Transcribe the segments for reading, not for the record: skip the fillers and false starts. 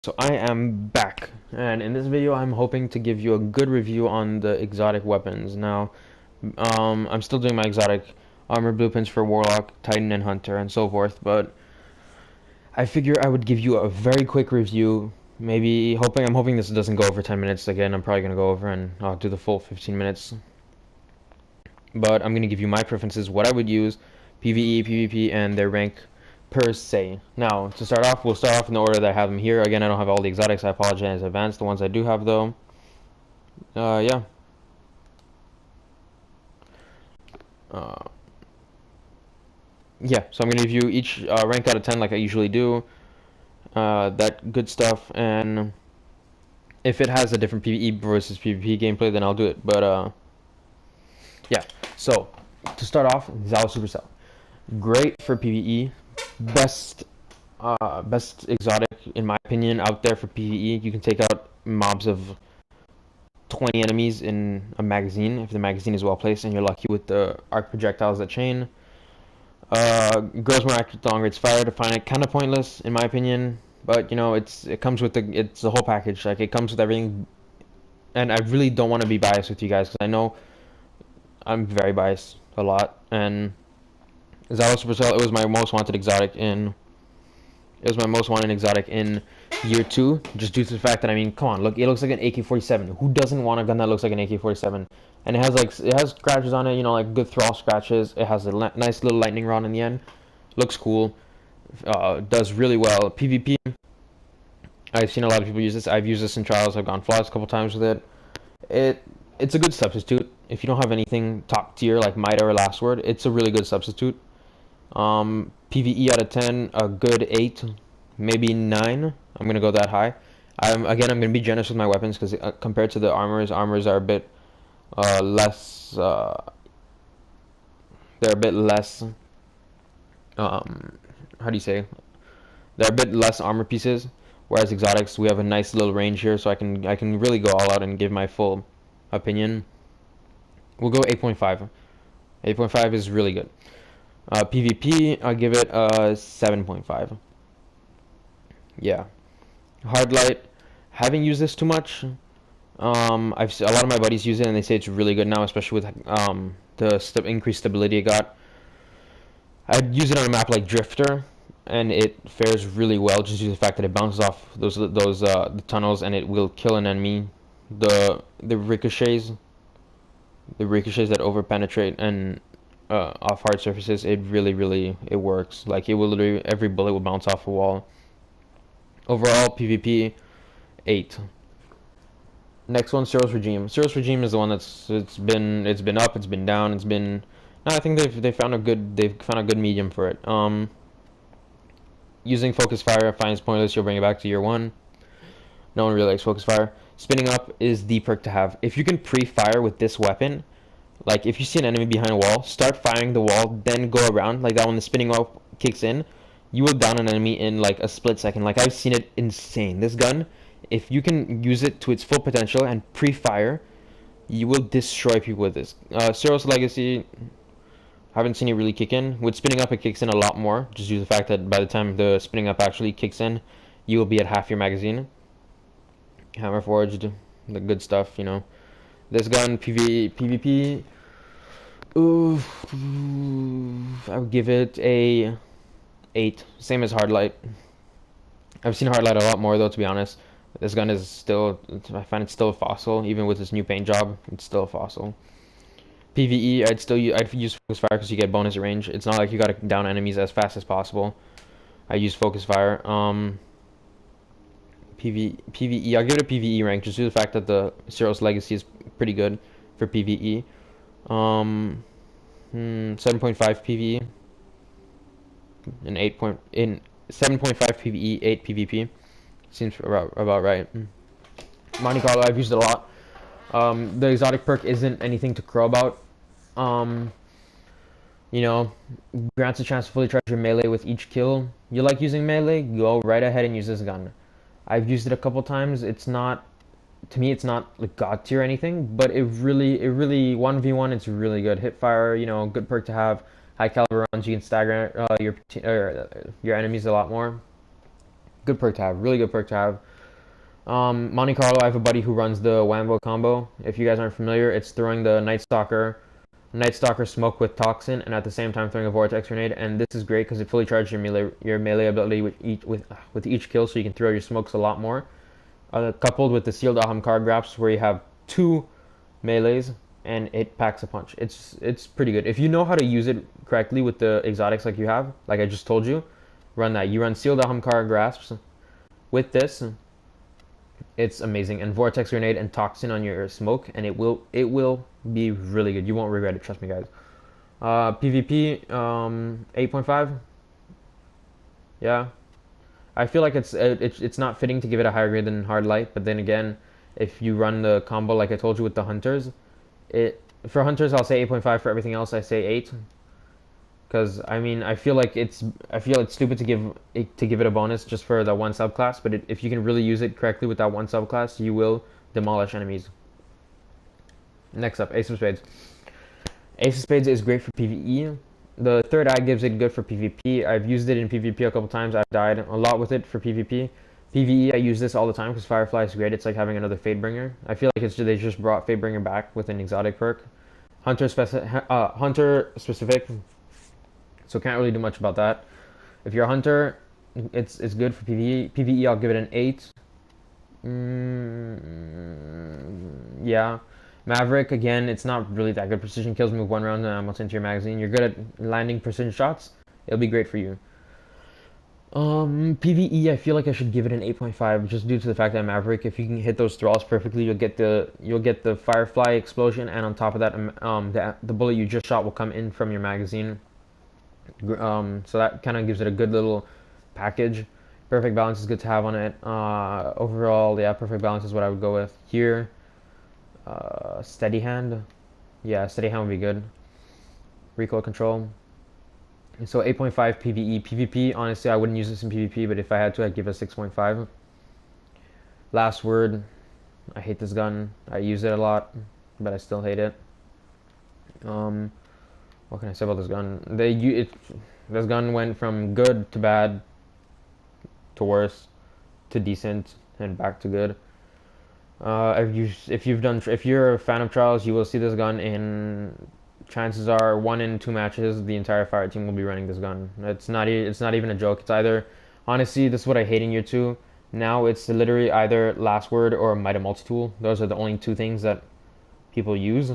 So I am back, and in this video I'm hoping to give you a good review on the exotic weapons. Now, I'm still doing my exotic armor blueprints for Warlock, Titan, and Hunter, and so forth, but I figure I would give you a very quick review, I'm hoping this doesn't go over 10 minutes. Again, I'm probably going to go over, and I'll do the full 15 minutes. But I'm going to give you my preferences, what I would use, PvE, PvP, and their rank per se. Now, to start off, we'll start off in the order that I have them here. Again, I don't have all the exotics. I apologize in advance. The ones I do have, though, yeah. Uh, yeah, so I'm going to give you each rank out of 10 like I usually do. That good stuff. And if it has a different PvE versus PvP gameplay, then I'll do it. But, yeah. So, to start off, Zao Supercell. Great for PvE. Best exotic in my opinion out there for PvE. You can take out mobs of 20 enemies in a magazine if the magazine is well placed and you're lucky with the arc projectiles that chain. Grows more accurate the longer it's fired. To find it kind of pointless in my opinion, but you know it comes with it's the whole package. Like it comes with everything, and I really don't want to be biased with you guys because I know I'm very biased a lot. And Zalo Supercell, it was my most wanted exotic in year 2, just due to the fact that, I mean, come on, look, it looks like an AK-47. Who doesn't want a gun that looks like an AK-47? And it has scratches on it, you know, like good thrall scratches. It has a nice little lightning rod in the end. Looks cool. Does really well. PvP, I've seen a lot of people use this. I've used this in trials. I've gone flawless a couple times with it. It's a good substitute. If you don't have anything top tier like Mida or Last Word, it's a really good substitute. PvE out of 10, a good 8, maybe 9. I'm gonna go that high. I'm gonna be generous with my weapons because compared to the armors are a bit less. They're a bit less. How do you say? They're a bit less armor pieces. Whereas exotics, we have a nice little range here, so I can really go all out and give my full opinion. We'll go 8.5. 8.5 is really good. PvP, I'll give it a 7.5. Yeah. Hard light, haven't used this too much. A lot of my buddies use it and they say it's really good now, especially with the increased stability it got. I'd use it on a map like Drifter, and it fares really well just due to the fact that it bounces off the tunnels and it will kill an enemy. The ricochets, that over penetrate and off hard surfaces, it really it works. Like it will literally, every bullet will bounce off a wall. Overall PvP 8. Next one, Cyril's Regime. Cyril's Regime is the one it's been up, it's been down, it's been. No, I think they've found a good medium for it. Using Focus Fire, I find it's pointless. You'll bring it back to year 1. No one really likes Focus Fire. Spinning up is the perk to have. If you can pre-fire with this weapon, like if you see an enemy behind a wall, start firing the wall, then go around like that. When the spinning up kicks in, you will down an enemy in like a split second. Like I've seen it insane. This gun, if you can use it to its full potential and pre-fire, you will destroy people with this. Cyril's Legacy, haven't seen it really kick in. With spinning up, it kicks in a lot more, just due to the fact that by the time the spinning up actually kicks in, you will be at half your magazine. Hammer Forged, the good stuff, you know. This gun, PvP, ooh, I would give it a 8. Same as Hard Light. I've seen Hard Light a lot more though, to be honest. This gun is still, I find it still a fossil, even with this new paint job. It's still a fossil. PvE, I'd use Focus Fire because you get bonus range. It's not like you gotta down enemies as fast as possible. I use Focus Fire. PvE, I'll give it a PvE rank just due to the fact that the Cyril's Legacy is pretty good for PvE. 7.5 PvE and 7.5 PvE, 8 PvP. Seems about right. Monte Carlo, I've used it a lot. The exotic perk isn't anything to crow about. You know, grants a chance to fully charge your melee with each kill. You like using melee? Go right ahead and use this gun. I've used it a couple times. It's not, to me, it's not like god tier or anything, but it really 1v1. It's really good. Hipfire, you know, good perk to have. High caliber rounds, you can stagger your enemies a lot more. Good perk to have. Really good perk to have. Monte Carlo, I have a buddy who runs the Wambo combo. If you guys aren't familiar, it's throwing the Night Stalker smoke with toxin, and at the same time throwing a vortex grenade. And this is great because it fully charges your melee ability with each kill, so you can throw your smokes a lot more. Coupled with the sealed Ahamkar Graps, where you have two melees and it packs a punch. It's pretty good if you know how to use it correctly with the exotics like you have, like I just told you. Run that. You run sealed Ahamkar Grasps with this. It's amazing, and vortex grenade and toxin on your smoke, and it will be really good. You won't regret it. Trust me, guys. PvP 8.5. Yeah, I feel like it's not fitting to give it a higher grade than hard light, but then again, if you run the combo like I told you with the hunters, it for hunters I'll say 8.5. For everything else I say 8. Because I mean, I feel it's stupid to give it a bonus just for the one subclass. But if you can really use it correctly with that one subclass, you will demolish enemies. Next up, Ace of Spades. Ace of Spades is great for PvE. The third eye gives it good for PvP. I've used it in PvP a couple times. I've died a lot with it for PvP. PvE, I use this all the time because Firefly is great. It's like having another Fatebringer. I feel like they just brought Fatebringer back with an exotic perk. Hunter specific. So can't really do much about that. If you're a hunter, it's good for PvE. PvE, I'll give it an 8. Yeah. Maverick, again, it's not really that good. Precision kills move 1 round and ammo into your magazine. You're good at landing precision shots. It'll be great for you. PvE, I feel like I should give it an 8.5 just due to the fact that Maverick, if you can hit those thralls perfectly, you'll get the Firefly explosion, and on top of that, the bullet you just shot will come in from your magazine. So that kind of gives it a good little package. Perfect balance is good to have on it. Overall, yeah, perfect balance is what I would go with here. Steady hand, yeah, steady hand would be good. Recoil control. So 8.5 PvE. PvP, honestly, I wouldn't use this in PvP, but if I had to, I'd give it a 6.5. Last word. I hate this gun. I use it a lot, but I still hate it. What can I say about this gun? This gun went from good to bad to worse to decent and back to good. If you're a fan of Trials, you will see this gun in. Chances are 1 in 2 matches, the entire fire team will be running this gun. It's not even a joke. It's either, honestly, this is what I hate in year 2. Now it's literally either Last Word or Might of Multi-Tool. Those are the only 2 things that people use.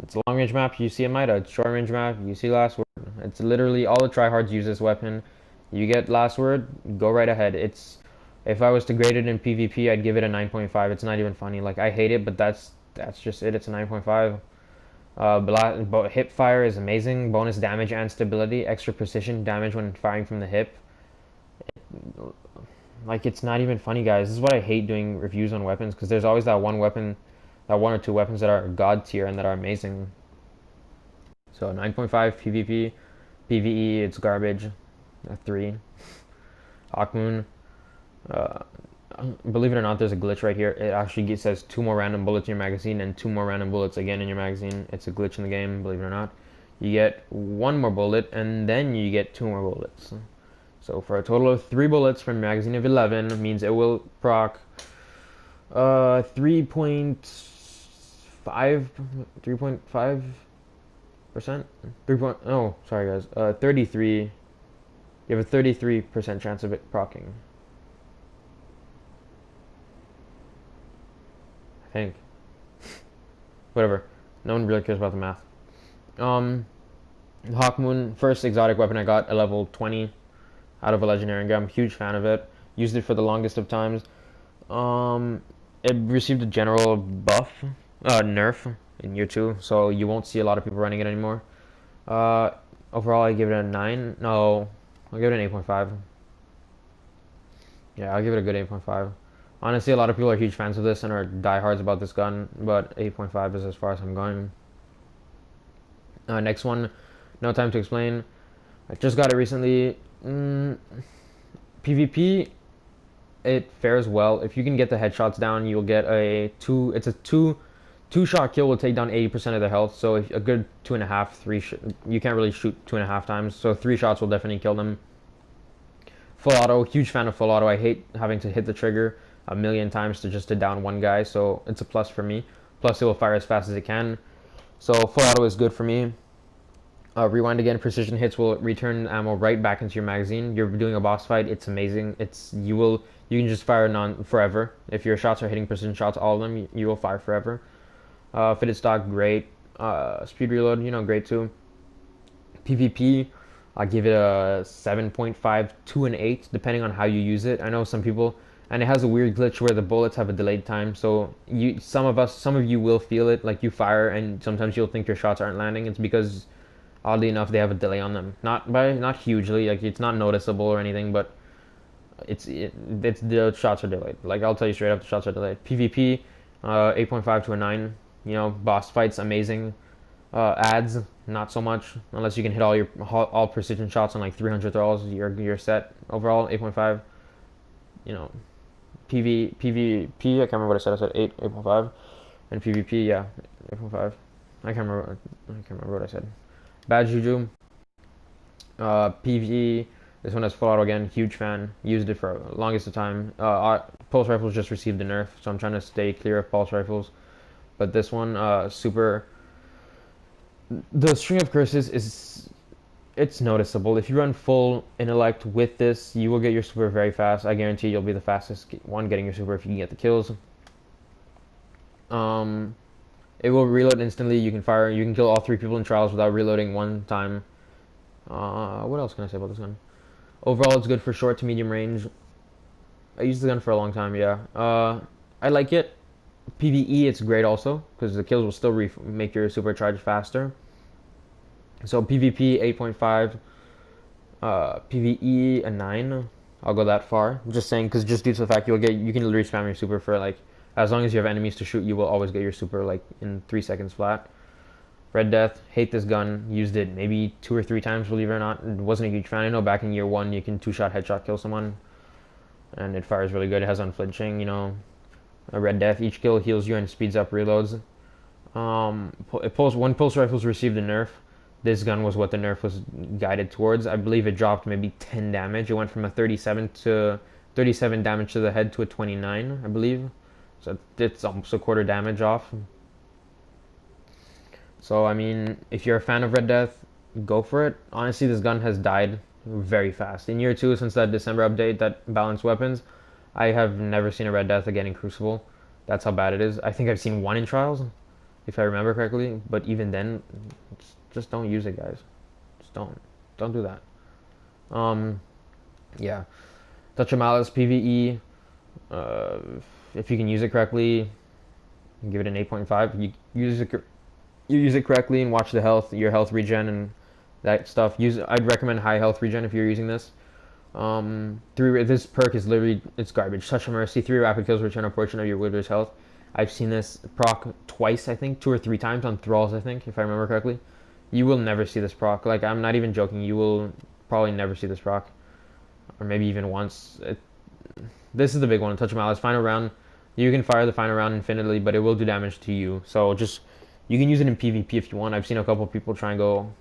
It's a long range map, you see a Mida. It's short range map, you see Last Word. It's literally all the tryhards use this weapon. You get Last Word, go right ahead. If I was to grade it in PvP, I'd give it a 9.5. It's not even funny. Like, I hate it, but that's just it. It's a 9.5. Hip fire is amazing. Bonus damage and stability. Extra precision damage when firing from the hip. Like, it's not even funny, guys. This is what I hate doing reviews on weapons, because there's always that one weapon, that 1 or 2 weapons that are god tier and that are amazing. So 9.5 PvP. PvE, it's garbage. A 3. Hawkmoon. Believe it or not, there's a glitch right here. It actually says 2 more random bullets in your magazine and 2 more random bullets again in your magazine. It's a glitch in the game, believe it or not. You get 1 more bullet and then you get 2 more bullets. So for a total of 3 bullets from a magazine of 11 means it will proc 3.5%. Oh, sorry guys. 33. You have a 33% chance of it procking. I think. Whatever. No one really cares about the math. Hawkmoon, first exotic weapon I got, a level 20 out of a legendary gun. I'm a huge fan of it. Used it for the longest of times. It received a general buff, nerf in year 2, so you won't see a lot of people running it anymore. Overall, I give it a 9. No, I'll give it an 8.5. Yeah, I'll give it a good 8.5. Honestly, a lot of people are huge fans of this and are diehards about this gun, but 8.5 is as far as I'm going. Next one, No Time to Explain. I just got it recently. PvP, it fares well. If you can get the headshots down, you'll get a 2. It's a 2-shot kill will take down 80% of their health. So if a good 2.5, 3. You can't really shoot 2.5 times. So 3 shots will definitely kill them. Full auto, huge fan of full auto. I hate having to hit the trigger. a million times to down one guy, so it's a plus for me. Plus, it will fire as fast as it can. So full auto is good for me. Rewind again, precision hits will return ammo right back into your magazine. You're doing a boss fight, it's amazing. You can just fire non forever. If your shots are hitting precision shots, all of them, you will fire forever. Fitted stock, great. Speed reload, great too. PvP, I give it a 7.5 to an 8, depending on how you use it. I know some people, and it has a weird glitch where the bullets have a delayed time. So some of you will feel it, like you fire, and sometimes you'll think your shots aren't landing. It's because, oddly enough, they have a delay on them. Not hugely, like it's not noticeable or anything, but it's the shots are delayed. Like I'll tell you straight up, the shots are delayed. PvP, 8.5 to a 9. Boss fights amazing. Ads not so much unless you can hit all precision shots on like 300 throws. You're set. Overall 8.5. PvP I can't remember what I said. I said 8.5, and PvP yeah 8.5. I can't remember what I said. Bad Juju. PvE. This one has full auto again. Huge fan. Used it for longest of time. Pulse rifles just received a nerf, so I'm trying to stay clear of pulse rifles. But this one, super. The string of curses it's noticeable. If you run full intellect with this, you will get your super very fast. I guarantee you'll be the fastest one getting your super if you can get the kills. It will reload instantly. You can fire. You can kill all 3 people in trials without reloading one time. What else can I say about this gun? Overall, it's good for short to medium range. I used the gun for a long time. Yeah. I like it. PvE, it's great also because the kills will still make your supercharge faster. So PvP 8.5, PvE a 9. I'll go that far. I'm just saying because just due to the fact you can literally spam your super for like as long as you have enemies to shoot, you will always get your super like in 3 seconds flat. Red Death, hate this gun. Used it maybe 2 or 3 times, believe it or not. Wasn't a huge fan. I know back in year 1 you can 2-shot headshot kill someone, and it fires really good. It has unflinching. A Red Death, each kill heals you and speeds up reloads. When pulse rifles received a nerf, this gun was what the nerf was guided towards. I believe it dropped maybe 10 damage. It went from a 37 damage to the head to a 29, I believe. So it's almost a quarter damage off. So I mean, if you're a fan of Red Death, go for it. Honestly, this gun has died very fast. In year 2, since that December update that balanced weapons, I have never seen a Red Death again in Crucible. That's how bad it is. I think I've seen 1 in Trials, if I remember correctly. But even then, just don't use it, guys. Just don't do that. Yeah. Touch of Malice PvE. If you can use it correctly, give it an 8.5. You use it correctly and watch your health regen and that stuff. I'd recommend high health regen if you're using this. This perk is literally, it's garbage. Touch of Mercy, 3 rapid kills return a portion of your wielders' health. I've seen this proc twice, I think, 2 or 3 times on thralls, I think, if I remember correctly. You will never see this proc. Like, I'm not even joking. You will probably never see this proc, or maybe even once. This is the big one. Touch of Malice, final round. You can fire the final round infinitely, but it will do damage to you. So you can use it in PvP if you want. I've seen a couple people try and go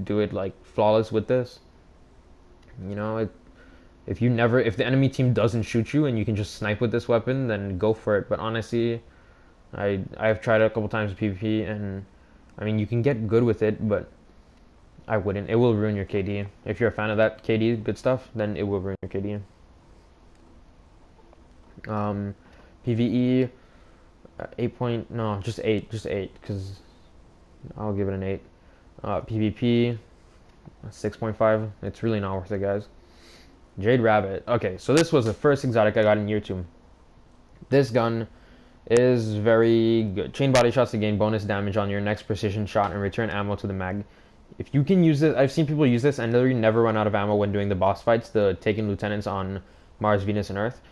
do it like flawless with this. If the enemy team doesn't shoot you and you can just snipe with this weapon, then go for it. But honestly, I've tried it a couple times with PvP, and I mean you can get good with it, but I wouldn't. It will ruin your KD. If you're a fan of that KD good stuff, then it will ruin your KD. PvE 8 no, just 8 because I'll give it an 8. PvP 6.5. It's really not worth it, guys. Jade Rabbit. Okay, so this was the first exotic I got in year 2. This gun is very good. Chain body shots to gain bonus damage on your next precision shot and return ammo to the mag. If you can use it, I've seen people use this and literally never run out of ammo when doing the boss fights, the taken lieutenants on Mars, Venus, and Earth.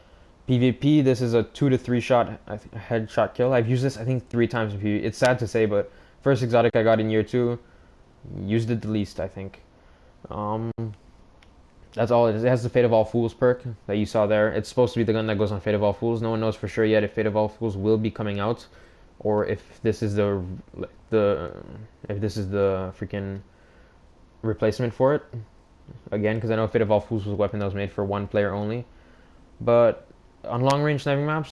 PvP, this is a 2 to 3 shot headshot kill. I've used this I think 3 times in PvP. It's sad to say, but first exotic I got in year 2, used it the least, I think. That's all it is. It has the Fate of All Fools perk that you saw there. It's supposed to be the gun that goes on Fate of All Fools. No one knows for sure yet if Fate of All Fools will be coming out, or if this is the freaking replacement for it. Again, because I know Fate of All Fools was a weapon that was made for 1 player only. But on long range sniping maps,